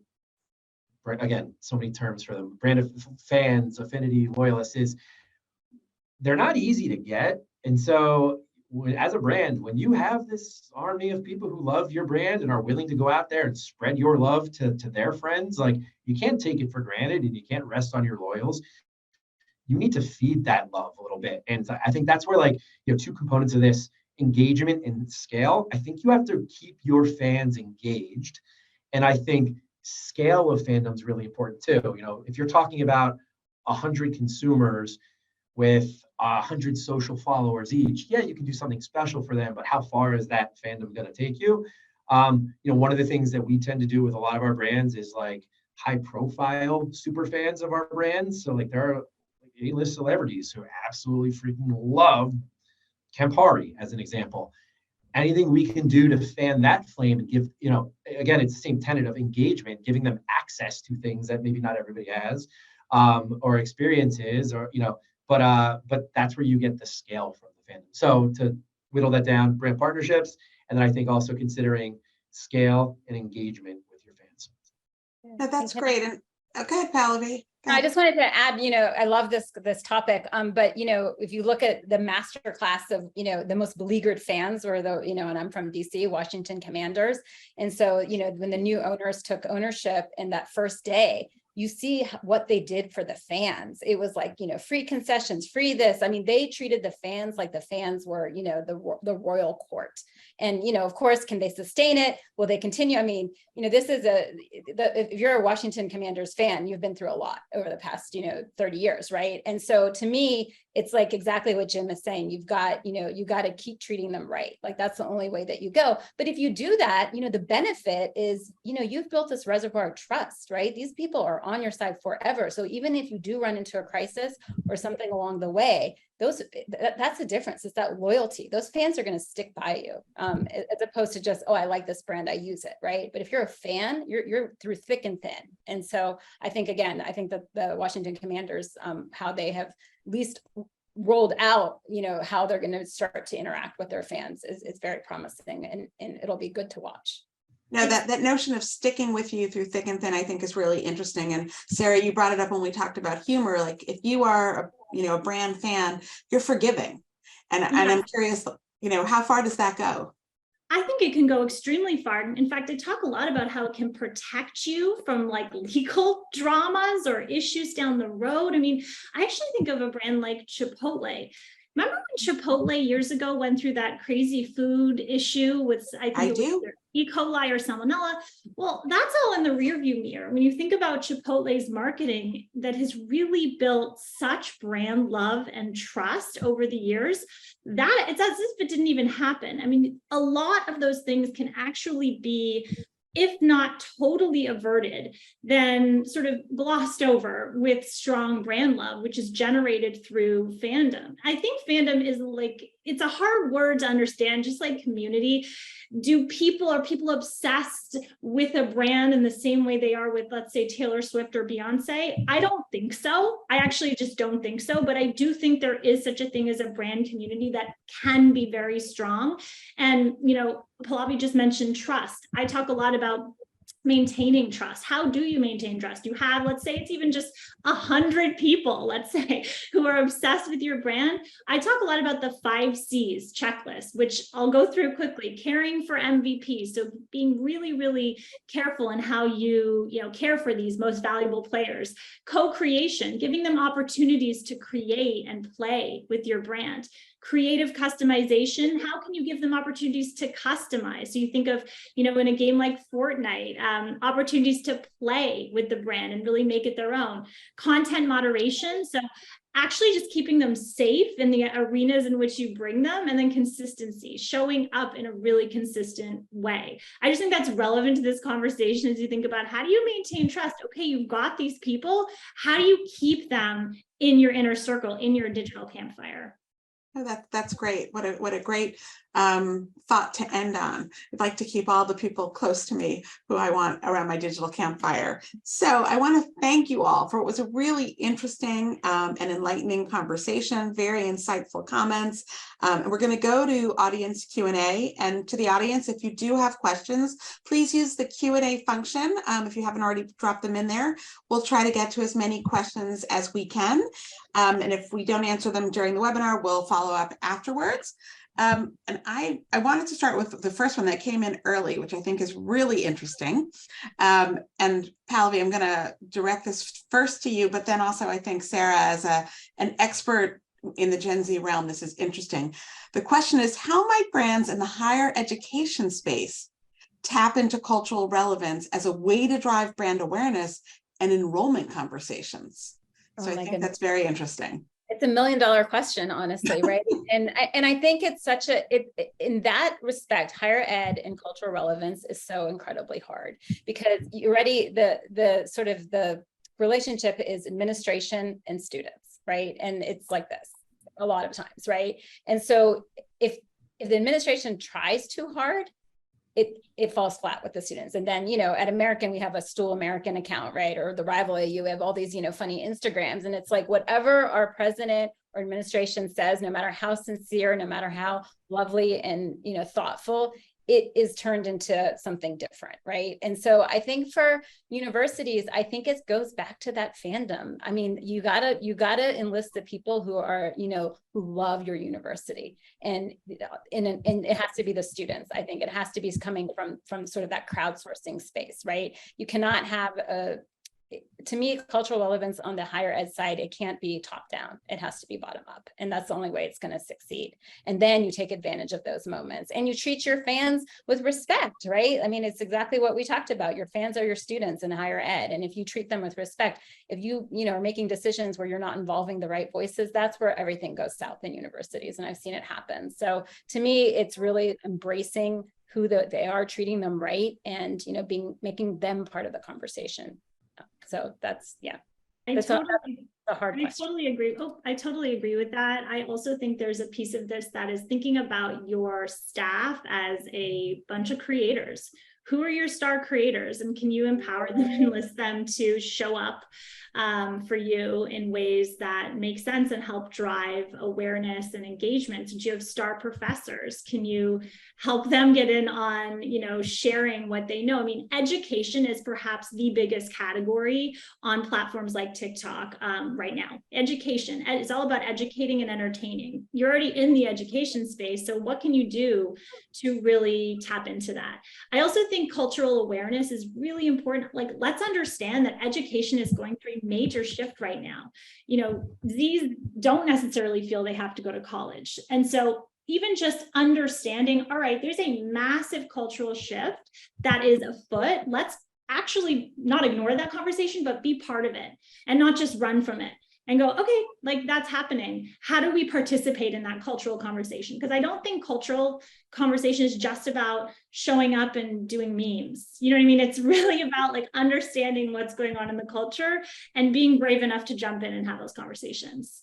again, so many terms for them, brand of fans, affinity, loyalists, is they're not easy to get. And so as a brand, when you have this army of people who love your brand and are willing to go out there and spread your love to their friends, like you can't take it for granted and you can't rest on your loyals. You need to feed that love a little bit. And I think that's where like, two components of this, engagement and scale. I think you have to keep your fans engaged. And I think scale of fandom is really important too. If you're talking about 100 consumers with 100 social followers each, yeah, you can do something special for them, but how far is that fandom going to take you? One of the things that we tend to do with a lot of our brands is like high profile super fans of our brands. So like there are A-list celebrities who absolutely freaking love Campari, as an example. Anything we can do to fan that flame and give, again, it's the same tenet of engagement, giving them access to things that maybe not everybody has, or experiences, or, but that's where you get the scale from the fandom. So to whittle that down, brand partnerships, and then I think also considering scale and engagement with your fans. That's great. And okay, Pallavi. I just wanted to add, I love this topic, but, if you look at the master class of, the most beleaguered fans were and I'm from DC, Washington Commanders. And so, when the new owners took ownership in that first day, you see what they did for the fans. It was like, free concessions, free this. I mean, they treated the fans like the fans were, the royal court. And, of course, can they sustain it? Will they continue? I mean, this is if you're a Washington Commanders fan, you've been through a lot over the past, 30 years, right? And so to me, it's like exactly what Jim is saying. You've got to keep treating them right. Like that's the only way that you go. But if you do that, the benefit is, you've built this reservoir of trust, right? These people are on your side forever. So even if you do run into a crisis or something along the way, that's the difference. It's that loyalty. Those fans are going to stick by you, as opposed to just, oh, I like this brand, I use it, right? But if you're a fan, you're through thick and thin. And so I think that the Washington Commanders, how they have at least rolled out, how they're going to start to interact with their fans is very promising, and it'll be good to watch. No, that notion of sticking with you through thick and thin, I think is really interesting. And Sarah, you brought it up when we talked about humor. Like if you are a brand fan, you're forgiving. And I'm curious, how far does that go? I think it can go extremely far. In fact, I talk a lot about how it can protect you from like legal dramas or issues down the road. I mean, I actually think of a brand like Chipotle. Remember when Chipotle years ago went through that crazy food issue with, I think it was E. coli or salmonella? Well, that's all in the rearview mirror. When you think about Chipotle's marketing that has really built such brand love and trust over the years, that it's as if it didn't even happen. I mean, a lot of those things can actually be, if not totally averted, then sort of glossed over with strong brand love, which is generated through fandom. I think fandom is like, it's a hard word to understand, just like community. Are people obsessed with a brand in the same way they are with, let's say, Taylor Swift or Beyonce? I don't think so. I actually just don't think so. But I do think there is such a thing as a brand community that can be very strong. And, Pallavi just mentioned trust. I talk a lot about maintaining trust. How do you maintain trust? You have, let's say it's even just 100 people, let's say, who are obsessed with your brand. I talk a lot about the 5 C's checklist, which I'll go through quickly. Caring for MVP. So being really, really careful in how you care for these most valuable players. Co-creation, giving them opportunities to create and play with your brand. Creative customization, how can you give them opportunities to customize? So you think of, in a game like Fortnite, opportunities to play with the brand and really make it their own. Content moderation, so actually just keeping them safe in the arenas in which you bring them, and then consistency, showing up in a really consistent way. I just think that's relevant to this conversation as you think about how do you maintain trust? Okay, you've got these people, how do you keep them in your inner circle, in your digital campfire? Oh, that's great. What a great thought to end on. I'd like to keep all the people close to me who I want around my digital campfire. So I want to thank you all for what was a really interesting and enlightening conversation, very insightful comments. And we're going to go to audience Q&A. And to the audience, if you do have questions, please use the Q&A function. If you haven't already dropped them in there, we'll try to get to as many questions as we can. And if we don't answer them during the webinar, we'll follow up afterwards. And I wanted to start with the first one that came in early, which I think is really interesting. And Pallavi, I'm going to direct this first to you, but then also I think Sara, as an expert in the Gen Z realm, this is interesting. The question is, how might brands in the higher education space tap into cultural relevance as a way to drive brand awareness and enrollment conversations? So I think that's very interesting. It's $1 million question, honestly, right? and I think it's in that respect, higher ed and cultural relevance is so incredibly hard, because you already the sort of the relationship is administration and students, right? And it's like this a lot of times, right? And so if the administration tries too hard, it falls flat with the students. And then, at American, we have a Stool American account, right? Or the Rival AU, we have all these, funny Instagrams. And it's like, whatever our president or administration says, no matter how sincere, no matter how lovely and, thoughtful, it is turned into something different, right? And so I think for universities, I think it goes back to that fandom. I mean, you gotta enlist the people who are, who love your university, and it has to be the students. I think it has to be coming from sort of that crowdsourcing space, right? You cannot have to me, cultural relevance on the higher ed side, it can't be top down. It has to be bottom up. And that's the only way it's going to succeed. And then you take advantage of those moments and you treat your fans with respect, right? I mean, it's exactly what we talked about. Your fans are your students in higher ed. And if you treat them with respect, if you are making decisions where you're not involving the right voices, that's where everything goes south in universities. And I've seen it happen. So to me, it's really embracing who they are, treating them right, and, making them part of the conversation. So that's, yeah. That's a hard question. I totally agree. I totally agree with that. I also think there's a piece of this that is thinking about your staff as a bunch of creators. Who are your star creators, and can you empower them and enlist them to show up for you in ways that make sense and help drive awareness and engagement? Did you have star professors? Can you help them get in on, sharing what they know? I mean, education is perhaps the biggest category on platforms like TikTok right now. Education, it's all about educating and entertaining. You're already in the education space, so what can you do to really tap into that? I also think cultural awareness is really important. Like, let's understand that education is going through a major shift right now. These don't necessarily feel they have to go to college. And so even just understanding, all right, there's a massive cultural shift that is afoot. Let's actually not ignore that conversation, but be part of it and not just run from it. And go, okay, like that's happening. How do we participate in that cultural conversation? Because I don't think cultural conversation is just about showing up and doing memes. You know what I mean? It's really about like understanding what's going on in the culture and being brave enough to jump in and have those conversations.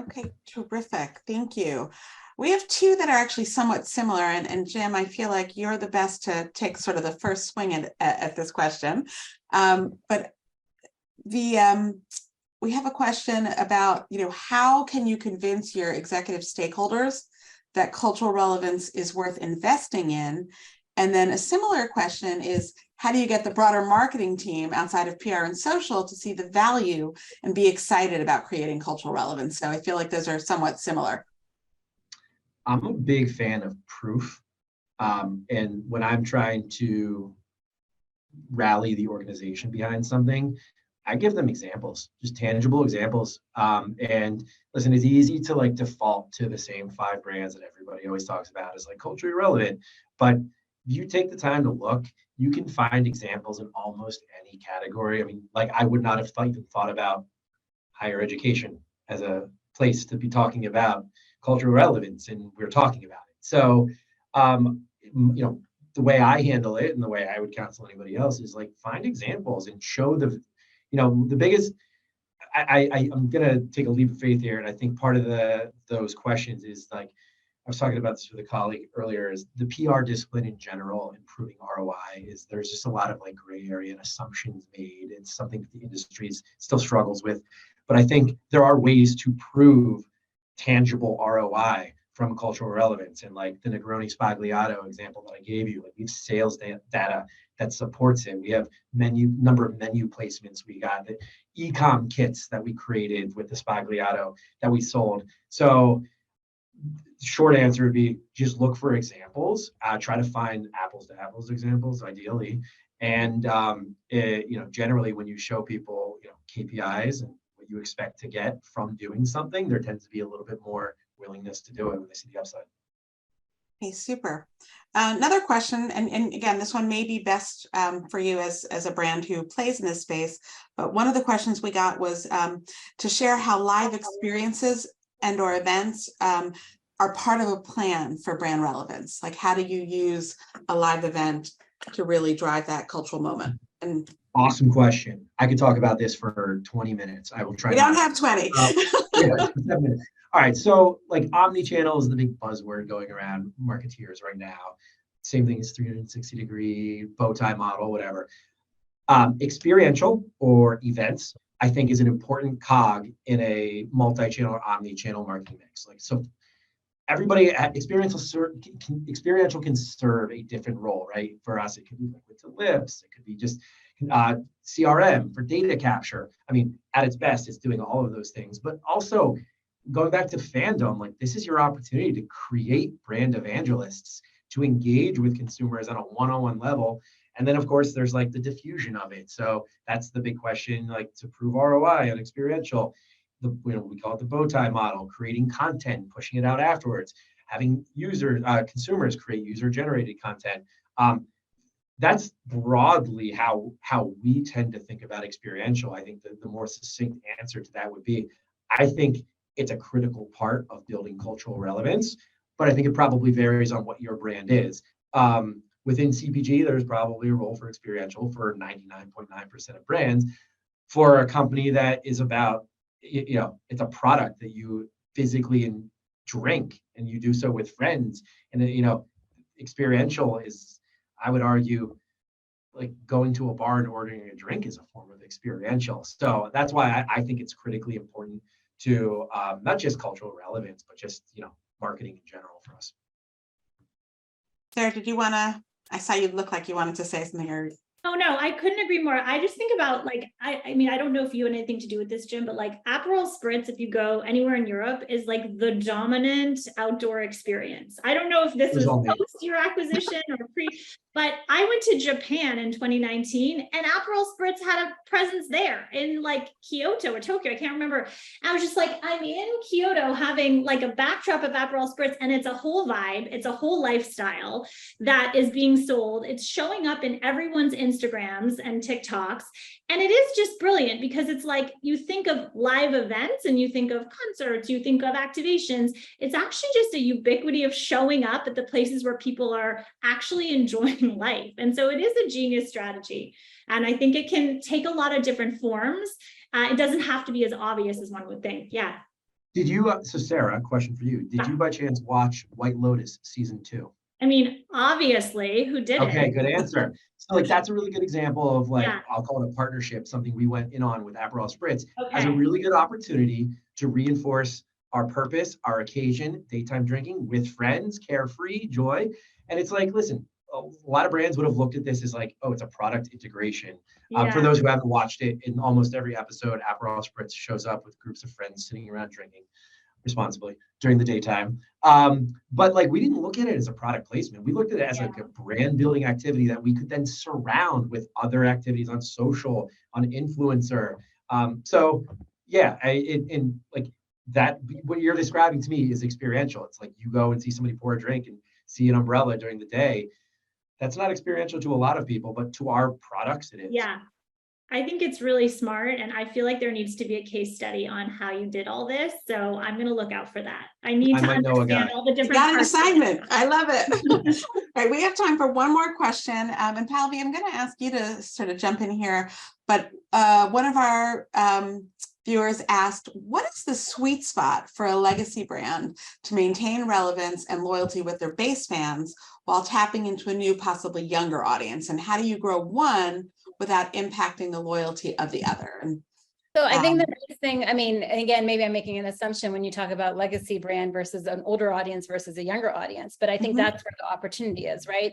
Okay, terrific. Thank you. We have two that are actually somewhat similar, and Jim, I feel like you're the best to take sort of the first swing at this question. But we have a question about, how can you convince your executive stakeholders that cultural relevance is worth investing in? And then a similar question is, how do you get the broader marketing team outside of PR and social to see the value and be excited about creating cultural relevance? So I feel like those are somewhat similar. I'm a big fan of proof. And when I'm trying to rally the organization behind something, I give them examples, just tangible examples. And listen, it's easy to like default to the same 5 brands that everybody always talks about as like culturally relevant. But if you take the time to look, you can find examples in almost any category. I mean, like I would not have even thought about higher education as a place to be talking about cultural relevance, and we're talking about it. So, the way I handle it and the way I would counsel anybody else is like find examples and show the biggest. I'm gonna take a leap of faith here, and I think part of those questions is like I was talking about this with a colleague earlier, is the PR discipline in general, improving ROI, is there's just a lot of like gray area and assumptions made. It's something that the industry still struggles with. But I think there are ways to prove tangible ROI from cultural relevance. And like the Negroni Spagliato example that I gave you, like we have sales data that supports it. We have number of menu placements. We got the e-com kits that we created with the Spagliato that we sold. So short answer would be just look for examples, try to find apples to apples examples ideally. And generally when you show people KPIs and what you expect to get from doing something, there tends to be a little bit more willingness to do it when they see the upside. Okay, super. Another question, and again, this one may be best for you as a brand who plays in this space, but one of the questions we got was to share how live experiences and or events are part of a plan for brand relevance. Like how do you use a live event to really drive that cultural moment? And awesome question. I could talk about this for 20 minutes. I will try. We don't have 20. Yeah, 7 minutes. All right, so like omni-channel is the big buzzword going around marketeers right now. Same thing as 360-degree bow tie model, whatever. Experiential or events, I think, is an important cog in a multi-channel or omni-channel marketing mix. Like so, everybody at experiential can serve a different role, right? For us, it could be liquid to lips. It could be just CRM for data capture. I mean, at its best, it's doing all of those things, but also going back to fandom, like this is your opportunity to create brand evangelists to engage with consumers on a one-on-one level. And then of course there's like the diffusion of it. So that's the big question, like to prove ROI on experiential, we call it the bow tie model, creating content, pushing it out afterwards, having consumers create user-generated content. That's broadly how we tend to think about experiential. I think the more succinct answer to that would be, I think it's a critical part of building cultural relevance, but I think it probably varies on what your brand is. Within CPG, there's probably a role for experiential for 99.9% of brands. For a company that is about, it's a product that you physically drink and you do so with friends. And, experiential is, I would argue, like going to a bar and ordering a drink is a form of experiential. So that's why I think it's critically important to not just cultural relevance, but just, marketing in general for us. Sarah, did you want to, I saw you look like you wanted to say something or. Oh, no, I couldn't agree more. I just think about like, I mean, I don't know if you have anything to do with this, Jim, but like Aperol Spritz, if you go anywhere in Europe, is like the dominant outdoor experience. I don't know if this was post your acquisition or pre, but I went to Japan in 2019 and Aperol Spritz had a presence there in like Kyoto or Tokyo. I can't remember. I was just like, I'm in Kyoto having like a backdrop of Aperol Spritz, and it's a whole vibe. It's a whole lifestyle that is being sold. It's showing up in everyone's Instagrams and TikToks. And it is just brilliant because it's like you think of live events and you think of concerts, you think of activations. It's actually just a ubiquity of showing up at the places where people are actually enjoying life. And so it is a genius strategy. And I think it can take a lot of different forms. It doesn't have to be as obvious as one would think. Yeah. Did you, so Sarah, question for you. Did you by chance watch White Lotus season 2? I mean, obviously, who didn't? Okay, good answer. So like that's a really good example of like, Yeah. I'll call it a partnership, something we went in on with Aperol Spritz as a Okay. really good opportunity to reinforce our purpose, our occasion, daytime drinking with friends, carefree, joy. And it's like, listen, a lot of brands would have looked at this as like, oh, it's a product integration. For Yeah. those who haven't watched it, in almost every episode, Aperol Spritz shows up with groups of friends sitting around drinking responsibly during the daytime. But like we didn't look at it as a product placement. We looked at it as like a brand building activity that we could then surround with other activities on social, on influencer. So yeah, and like that, what you're describing to me is experiential. It's like you go and see somebody pour a drink and see an umbrella during the day. That's not experiential to a lot of people, but to our products, it is. Yeah. I think it's really smart, and I feel like there needs to be a case study on how you did all this. So I'm going to look out for that. I need to understand all the You different got an parts. assignment. I love it. All right, we have time for one more question. And Pallavi, I'm going to ask you to sort of jump in here. But one of our viewers asked, what is the sweet spot for a legacy brand to maintain relevance and loyalty with their base fans while tapping into a new, possibly younger audience? And how do you grow one without impacting the loyalty of the other? And so I think the nice thing, I mean, and again, maybe I'm making an assumption when you talk about legacy brand versus an older audience versus a younger audience, but I think that's where the opportunity is, right?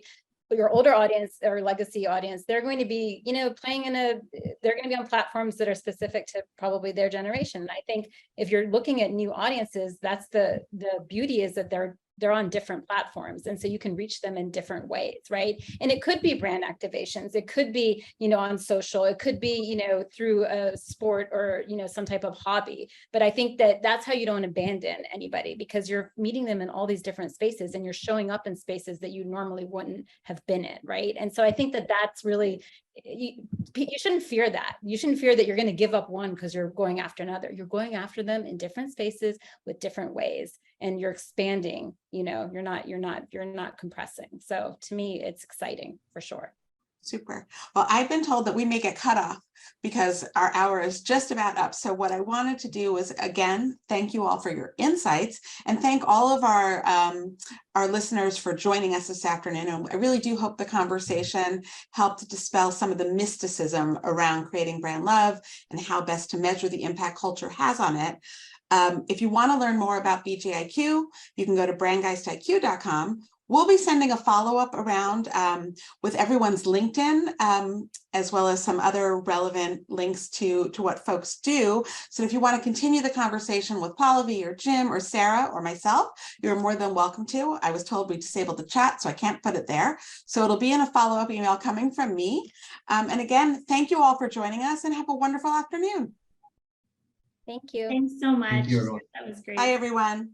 Your older audience or legacy audience, they're going to be, you know, they're going to be on platforms that are specific to probably their generation. And I think if you're looking at new audiences, that's the beauty is that they're on different platforms. And so you can reach them in different ways, right? And it could be brand activations. It could be, you know, on social. It could be, you know, through a sport or, you know, some type of hobby. But I think that that's how you don't abandon anybody, because you're meeting them in all these different spaces and you're showing up in spaces that you normally wouldn't have been in, right? And so I think that that's really, you shouldn't fear that. You shouldn't fear that you're going to give up one because you're going after another. You're going after them in different spaces with different ways, and you're expanding. You know, you're not compressing. So to me, it's exciting for sure. super. Well, I've been told that we may get cut off because our hour is just about up. So what I wanted to do was, again, thank you all for your insights and thank all of our listeners for joining us this afternoon. And I really do hope the conversation helped to dispel some of the mysticism around creating brand love and how best to measure the impact culture has on it. If you want to learn more about BJIQ, you can go to brandgeistiq.com. We'll be sending a follow-up around with everyone's LinkedIn, as well as some other relevant links to what folks do. So if you want to continue the conversation with Pallavi or Jim or Sarah or myself, you're more than welcome to. I was told we disabled the chat, so I can't put it there. So it'll be in a follow-up email coming from me. And again, thank you all for joining us and have a wonderful afternoon. Thank you. Thanks so much. Thank you, everyone. That was great. Bye, everyone.